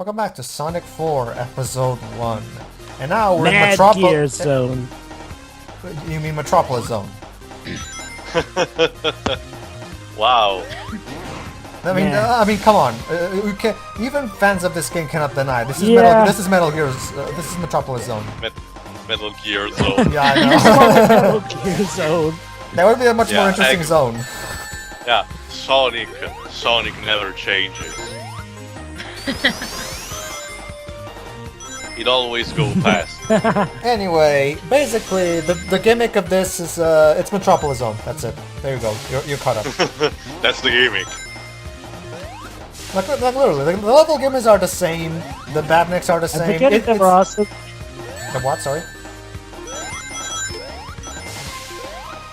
Welcome back to Sonic 4 Episode 1. And now we're in Mad Metropolis Gear Zone. You mean Metropolis Zone? Wow. I mean, come on. We can, even fans of this game cannot deny. This is Metal Gear. This is Metropolis Zone. Metal Gear Zone. Yeah, I know. Metal Gear Zone. That would be a much more interesting zone. Yeah, Sonic never changes. It always goes fast. Anyway, basically, the gimmick of this is it's Metropolis Zone. That's it. There you go. You're caught up. That's the gimmick. Like literally, the level gimmicks are the same. The badniks are the same. The what? Sorry.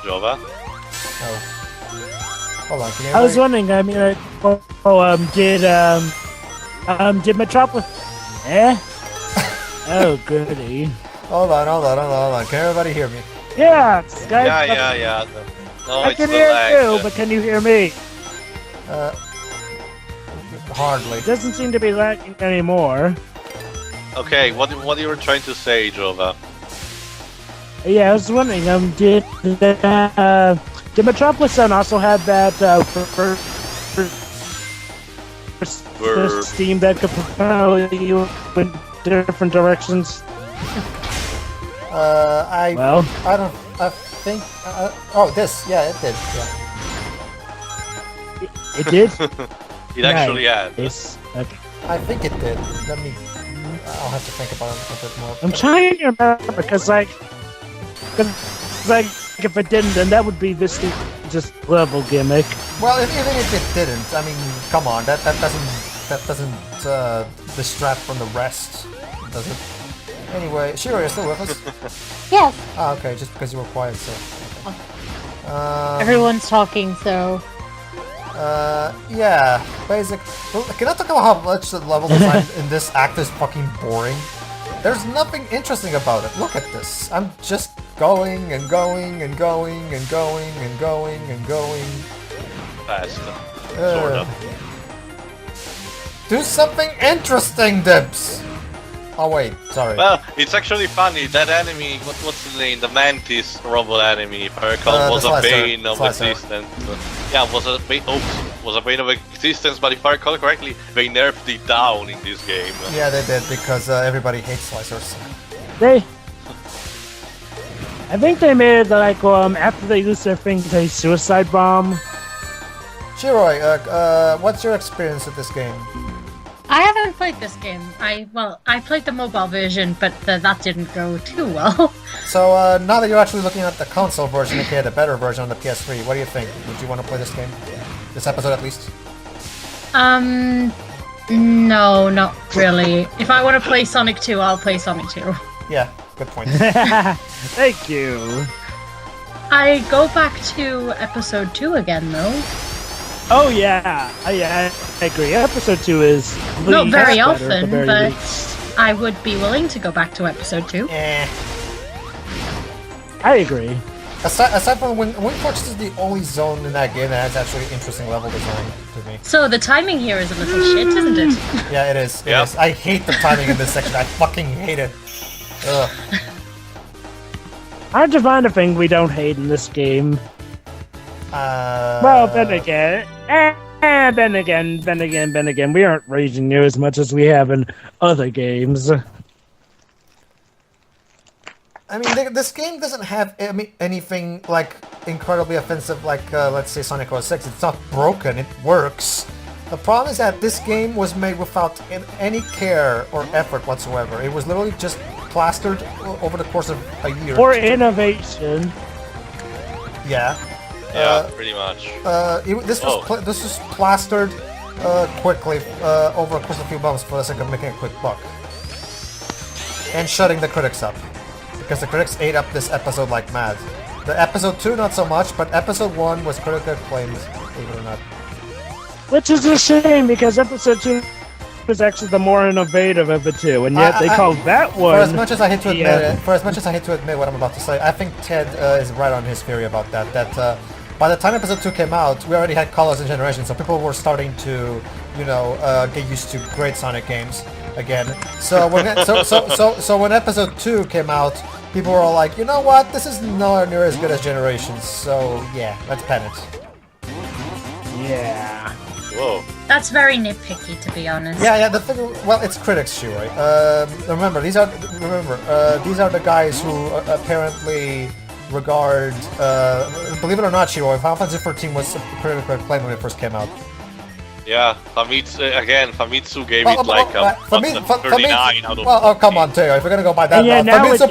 Jova? Oh. Hold on. Can you I was wondering. I mean, did Metropolis? Eh? Oh, goody. Hold on. Can everybody hear me? Yeah, Skype. Yeah. No, I can hear you, but can you hear me? Hardly. It doesn't seem to be lagging anymore. Okay, what you were trying to say, Jova? Yeah, I was wondering. Did Metropolis Zone also have that for steam that could propel you in different directions? I think. Oh, this. Yeah, it did. Yeah. It did. It actually had. Yes. Okay. I think it did. I'll have to think about it a bit more. I'm trying to remember because, if it didn't, then that would be this just level gimmick. Well, even if it didn't, I mean, come on, that doesn't distract from the rest, does it? Anyway, Shiro, you're still with us? Yes. Ah, okay, just because you were quiet, so. Okay. Everyone's talking, so. Yeah, basic. Can I talk about how much the level design in this act is fucking boring? There's nothing interesting about it. Look at this. I'm just going and going and going and going and going and going. Fast. Sort of. Do something interesting, Dibs! Oh wait, sorry. Well, it's actually funny. That enemy, what's the name? The Mantis robot enemy, if I recall, was a bane of existence. Yeah, was a bane of existence, but if I recall correctly, they nerfed it down in this game. Yeah, they did, because everybody hates Splicers. I think they made it like, after they used their thing, a suicide bomb. Shiroi, what's your experience with this game? I haven't played this game. I played the mobile version, but that didn't go too well. So, now that you're actually looking at the console version, aka the better version on the PS3, what do you think? Would you want to play this game? This episode, at least? No, not really. If I want to play Sonic 2, I'll play Sonic 2. Yeah, good point. Thank you. I go back to episode 2 again, though. Oh yeah, I agree. Episode 2 is not very often, but least. I would be willing to go back to episode 2. I agree. Aside from Wind Fortress is the only zone in that game that has actually interesting level design to me. So the timing here is a little shit, isn't it? Yeah, it is. It is. I hate the timing in this section. I fucking hate it. Ugh. Hard to find a thing we don't hate in this game. Well, then again, we aren't raging near as much as we have in other games. I mean, this game doesn't have anything like incredibly offensive like, let's say, Sonic 06. It's not broken, it works. The problem is that this game was made without any care or effort whatsoever. It was literally just plastered over the course of a year. Or innovation. Yeah. Yeah, pretty much. This was plastered quickly over a course of a few months for the sake of making a quick buck. And shutting the critics up. Because the critics ate up this episode like mad. The episode 2 not so much, but episode 1 was critically acclaimed, believe it or not. Which is a shame, because episode 2 was actually the more innovative of the two, and yet they called that one... For as much as I hate to admit what I'm about to say, I think Ted is right on his theory about that. By the time episode 2 came out, we already had Colors and Generations, so people were starting to you know, get used to great Sonic games again. So when Episode 2 came out, people were all like, you know what, this is nowhere near as good as Generations. So yeah, let's pen it. Yeah. Whoa. That's very nitpicky, to be honest. Yeah. The thing, well, it's critics, Shiroi. Remember, these are the guys who apparently regard, believe it or not, Shiroi, Final Fantasy XIV was critically acclaimed when it first came out. Yeah, Famitsu gave it like a 39 out of well, oh, come on, Teo, if you're gonna go by that Yeah, route.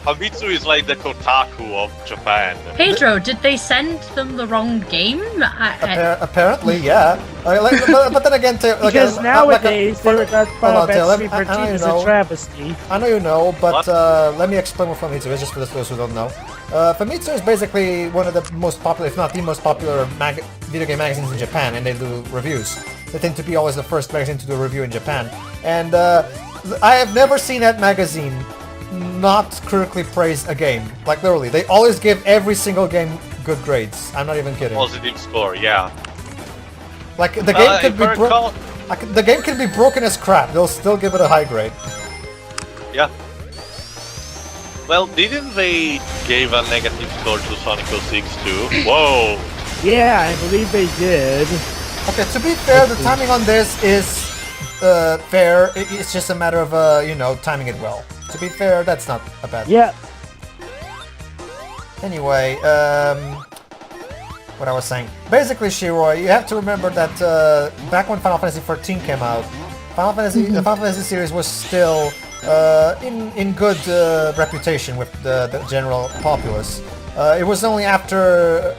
Famitsu is like the Kotaku of Japan. Pedro, did they send them the wrong game? Apparently, yeah. But then again, Teo, Because nowadays, they regard Final Fantasy XIV as a travesty. I know you know, but let me explain what Famitsu is, just for those who don't know. Famitsu is basically one of the most popular, if not the most popular, video game magazines in Japan, and they do reviews. They tend to be always the first magazine to do a review in Japan. And I have never seen that magazine not critically praise a game. Like, literally, they always give every single game good grades. I'm not even kidding. Positive score, yeah. Like, the game could be broken as crap. They'll still give it a high grade. Yeah. Well, didn't they give a negative score to Sonic 06 too? Whoa! Yeah, I believe they did. Okay, to be fair, the timing on this is fair. It's just a matter of, you know, timing it well. To be fair, that's not a bad thing. Yeah. Anyway, what I was saying. Basically, Shiroi, you have to remember that back when Final Fantasy XIV came out, the Final Fantasy series was still in good reputation with the general populace. It was only after,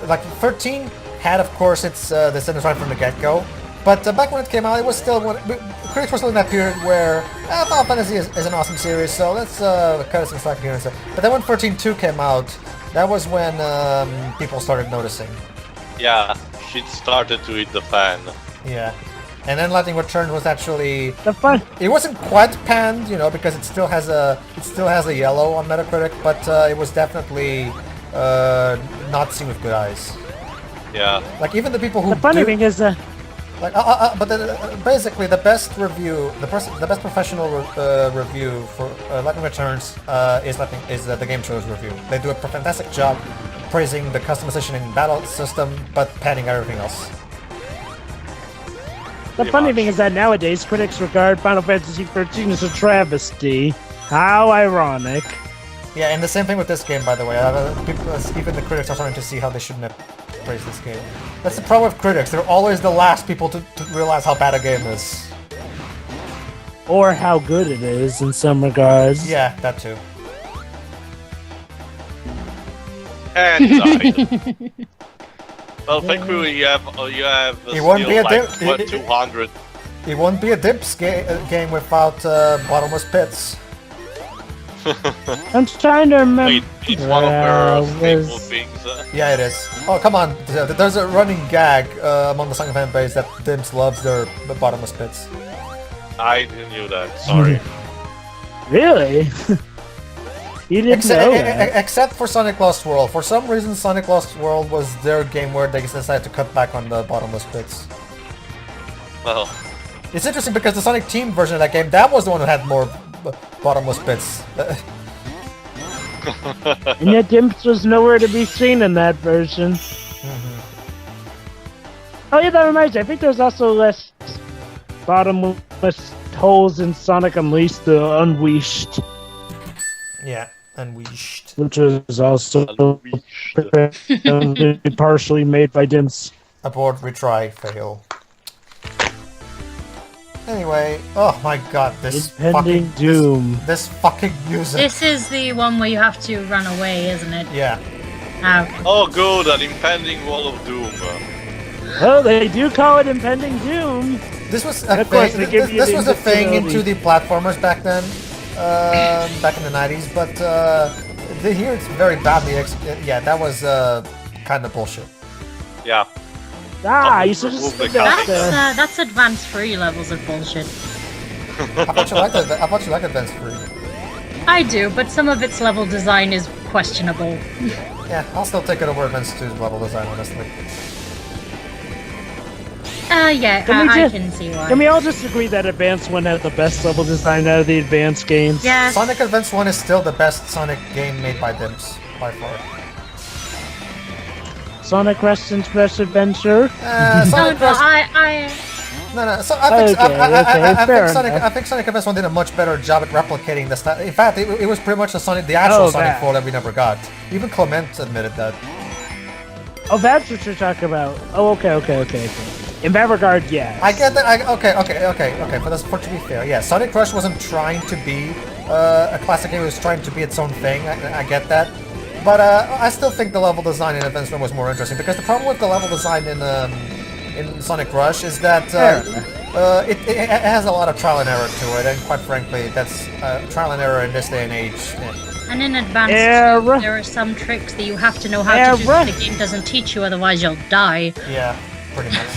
like, 13 had, of course, its descendants right from the get-go. But back when it came out, it was still critics were still in that period where Final Fantasy is an awesome series, so let's cut it some slack here and stuff. But then when 13.2 came out, that was when people started noticing. Yeah, shit started to hit the fan. Yeah. And then Lightning Returns was actually The fun. It wasn't quite panned, you know, because it still has a yellow on Metacritic, but it was definitely not seen with good eyes. Yeah. Like even the people who The funny thing is, basically the best review, the best professional review for Lightning Returns is the Game Show's review. They do a fantastic job praising the customization and battle system, but panning everything else. the funny thing is that nowadays critics regard Final Fantasy XIII as a travesty. How ironic. Yeah, and the same thing with this game, by the way. Even the critics are starting to see how they shouldn't have praised this game. That's the problem with critics. They're always the last people to realize how bad a game is. Or how good it is in some regards. Yeah, that too. And died. Well, thankfully you have It won't be a like, dip. what, 200. It won't be a dips game without bottomless pits. I'm trying to remember. Wait, it's one of their staple things. Yeah, it is. Oh, come on. There's a running gag among the Sonic fan base that Dimps loves their bottomless pits. I knew that, sorry. Really? You didn't know that. Except for Sonic Lost World. For some reason, Sonic Lost World was their game where they decided to cut back on the bottomless pits. Well, it's interesting because the Sonic Team version of that game, that was the one who had more bottomless pits. And yet Dimps was nowhere to be seen in that version. Oh yeah, that reminds me. I think there's also less bottomless holes in Sonic Unleashed, the Unleashed. Yeah, Unleashed. Which is also partially made by Dimps. Abort, retry, fail. Anyway, oh my god, this Impending doom. This fucking music. This is the one where you have to run away, isn't it? Yeah. Okay. oh good, an impending wall of doom. Oh, they do call it Impending Doom. This was a Of course, thing. they give you This the was a thing in invincibility. 2D platformers back then, back in the 90s. But here it's very badly. Yeah, that was kind of bullshit. Yeah. Ah, you should just Remove stick the that That's advanced 3 levels of bullshit. I thought you liked it. I thought you liked Advanced 3. I do, but some of its level design is questionable. Yeah, I'll still take it over Advanced 2's level design, honestly. Yeah, I can see why. Can we all just agree that Advance 1 had the best level design out of the Advance games? Yeah. Sonic Advance 1 is still the best Sonic game made by Dimps, by far. Sonic Rush and Rush Adventure? Sonic Rush... No. So I think Sonic Advance 1 did a much better job at replicating the style. In fact, it was pretty much the actual Sonic 4 that we never got. Even Clement admitted that. Oh, that's what you're talking about. Oh, okay. In that regard, yes. I get that. Okay. For to be fair, yeah, Sonic Rush wasn't trying to be a classic game. It was trying to be its own thing. I get that. But I still think the level design in Advance 1 was more interesting, because the problem with the level design in Sonic Rush is that it has a lot of trial and error to it, and quite frankly, that's trial and error in this day and age. And in Advance 2, there are some tricks that you have to know how to do that the game doesn't teach you, otherwise you'll die. Yeah, pretty much.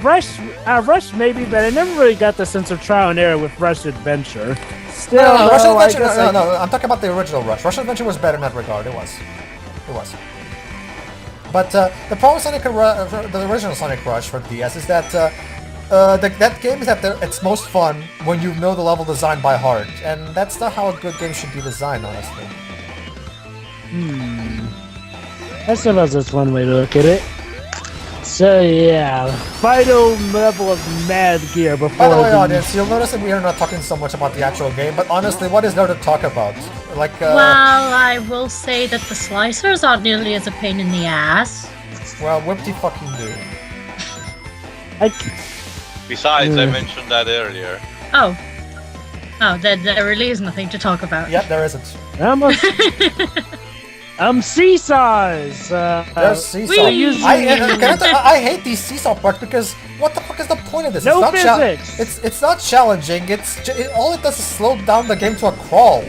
Rush maybe, but I never really got the sense of trial and error with Rush Adventure. Still, no, Rush Adventure, no, I'm talking about the original Rush. Rush Adventure was better in that regard, it was. But the problem with the original Sonic Rush for DS is that that game is at its most fun when you know the level design by heart, and that's not how a good game should be designed, honestly. I suppose that's one way to look at it. So yeah, final level of Mad Gear before. By the way, audience, you'll notice that we are not talking so much about the actual game, but honestly, what is there to talk about? Like, well, I will say that the Splicers aren't nearly as a pain in the ass. Well, whip-de fucking do. Besides, I mentioned that earlier. Oh, there really is nothing to talk about. Yep, there isn't. Seesaws! There's seesaws. I hate these seesaw parts because what the fuck is the point of this? No it's not physics! It's not challenging, all it does is slow down the game to a crawl.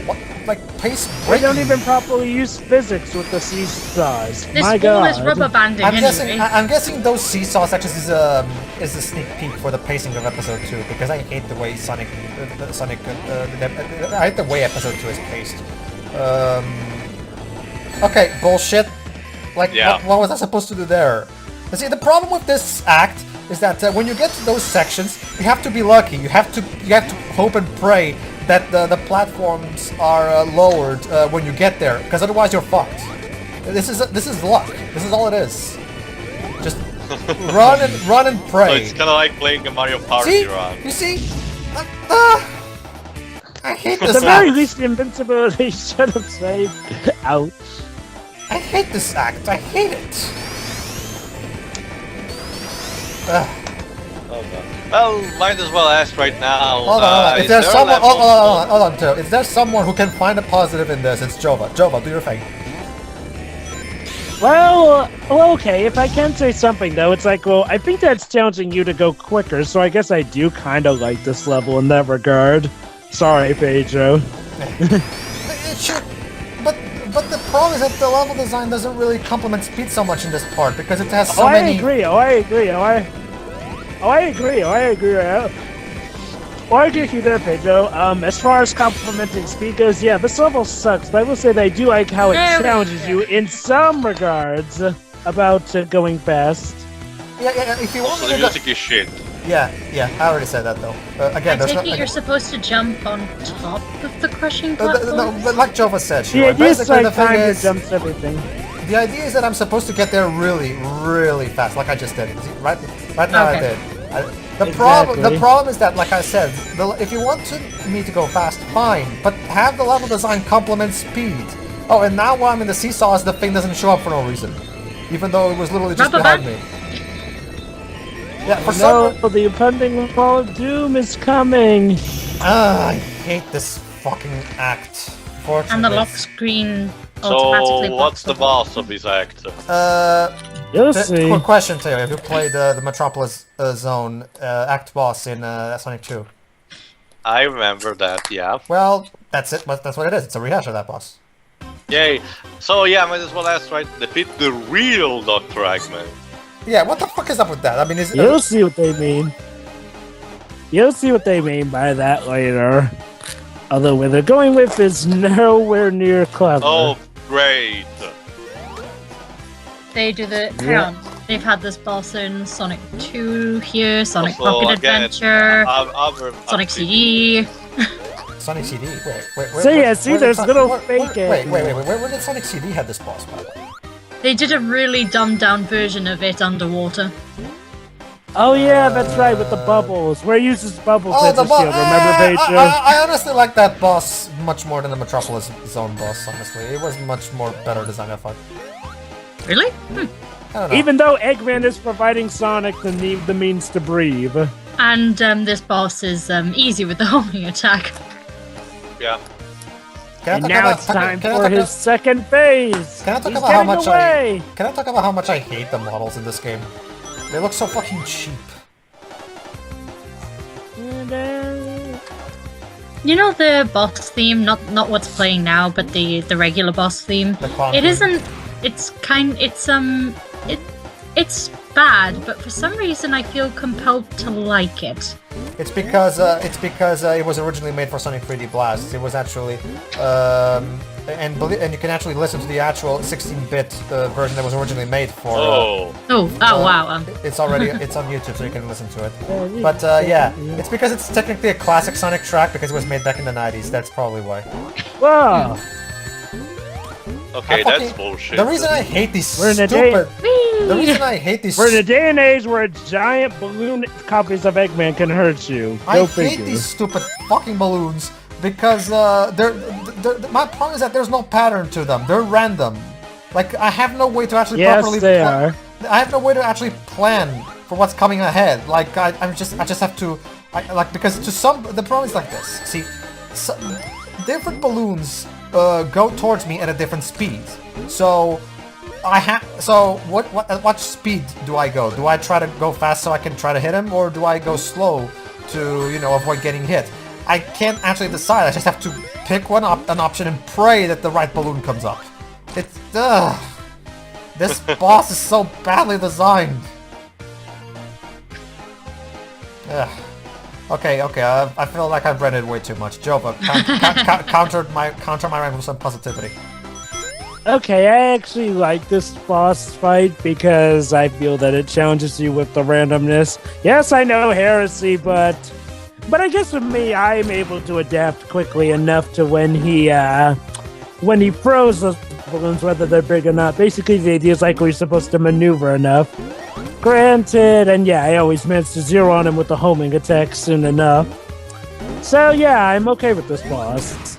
Like pace breaking. They don't even properly use physics with the seesaws. This My god. is rubber banding I'm guessing those seesaws actually is a sneak peek for the pacing of episode 2, because I hate the way I hate the way episode 2 is paced. Okay, bullshit. Like, what was I supposed to do there? You see, the problem with this act is that when you get to those sections, you have to be lucky. You have to hope and pray that the platforms are lowered when you get there, because otherwise you're fucked. This is luck. This is all it is. Just run and pray. So it's kind of like playing a Mario Party run. You see? I hate this. At the very least, invincibility should have saved. Ouch. I hate this act. I hate it. Well, might as well ask right now. Hold on. If there's someone, hold on, too. If there's someone who can find a positive in this, it's Jova. Jova, do your thing. Well, okay. If I can say something though, it's like, well, I think that's challenging you to go quicker. So I guess I do kind of like this level in that regard. Sorry, Pedro. It should, but the problem is that the level design doesn't really complement speed so much in this part, because it has so many. I agree. I agree with you there, Pedro. As far as complimenting speed goes, yeah, this level sucks, but I will say that I do like how it challenges you in some regards about going fast. Yeah, if you want also, the music is shit. Yeah, I already said that though. Again, I take it you're supposed to jump on top of the crushing platform? No, but like Jova said, yeah, basically the thing is, jumps everything. The idea is that I'm supposed to get there really, really fast, like I just did. Right now I did. The problem is that, like I said, if you want me to go fast, fine, but have the level design complement speed. Oh, and now while I'm in the seesaws, the thing doesn't show up for no reason, even though it was literally just behind me. Yeah, the impending fall of doom is coming. I hate this fucking act. And the lock screen automatically. So, what's the boss of this act? You'll see. Quick question to you: have you played the Metropolis Zone act boss in Sonic 2? I remember that. Yeah. Well, that's it. That's what it is. It's a rehash of that boss. Yay! So yeah, might as well ask, right? Defeat the real Dr. Eggman. Yeah, what the fuck is up with that? I mean, you'll see what they mean. You'll see what they mean by that later. Although where they're going with is nowhere near clever. Oh, great! They do the... Hang on. They've had this boss in Sonic 2 here, Sonic Also, Pocket again, Adventure, other Sonic CD. Sonic CD? Wait. So yeah, see, there's little fake Wait. Where did Sonic CD have this boss, by the way? They did a really dumbed down version of it underwater. Oh yeah, that's right, with the bubbles. Where it uses bubbles Oh, as the a boss! shield, remember, Pedro? I honestly like that boss much more than the Metropolis Zone boss, honestly. It was much more better design, I thought. Really? I don't know. Even though Eggman is providing Sonic the means to breathe. And this boss is easy with the homing attack. Yeah. Can And now it's time for his second phase. Can I talk He's about how getting much away. Can I talk about how much I hate the models in this game? They look so fucking cheap. You know the boss theme, not what's playing now, but the regular boss theme. The clown It theme. isn't. It's bad, but for some reason I feel compelled to like it. It's because it was originally made for Sonic 3D Blast. It was actually and you can actually listen to the actual 16-bit version that was originally made for. Oh wow. It's on YouTube, so you can listen to it. But yeah, it's because it's technically a classic Sonic track because it was made back in the 90s. That's probably why. Wow. Okay, that's bullshit. The reason I hate these We're in a stupid. The reason I hate these. We're in a day and age where giant balloon copies of Eggman can hurt you. I Go hate figure. these stupid fucking balloons because my problem is that there's no pattern to them. They're random. Like I have no way to actually properly. Yes, they are. I have no way to actually plan for what's coming ahead. Like I just have to, because to some the problem is like this. See, different balloons go towards me at a different speed. So at what speed do I go? Do I try to go fast so I can try to hit him, or do I go slow to avoid getting hit? I can't actually decide. I just have to pick an option and pray that the right balloon comes up. It's this boss is so badly designed. Ugh. Okay. I feel like I've read it way too much. Jova, counter my rant with some positivity. Okay, I actually like this boss fight because I feel that it challenges you with the randomness. Yes, I know heresy, but I guess with me, I'm able to adapt quickly enough to when he throws those balloons, whether they're big or not. Basically, the idea is like we're supposed to maneuver enough. Granted, and yeah, I always managed to zero on him with the homing attack soon enough. So yeah, I'm okay with this boss.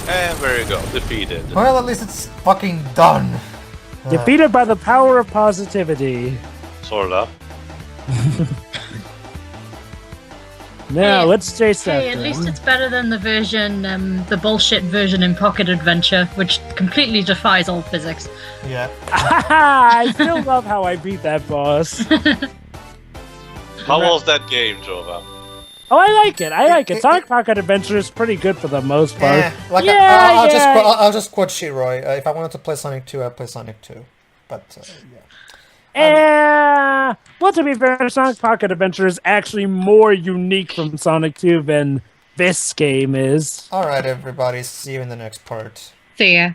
And there you go, defeated. Well, at least it's fucking done. Defeated by the power of positivity. Sort of. Now, let's chase that Hey, at least thing. it's better than the version, the bullshit version in Pocket Adventure, which completely defies all physics. Yeah. I still love how I beat that boss. How was that game, Jova? Oh, I like it. Sonic Pocket Adventure is pretty good for the most part. I'll just quote Shiroi. If I wanted to play Sonic 2, I'd play Sonic 2. But yeah. Well, to be fair, Sonic Pocket Adventure is actually more unique from Sonic 2 than this game is. All right, everybody. See you in the next part. See ya.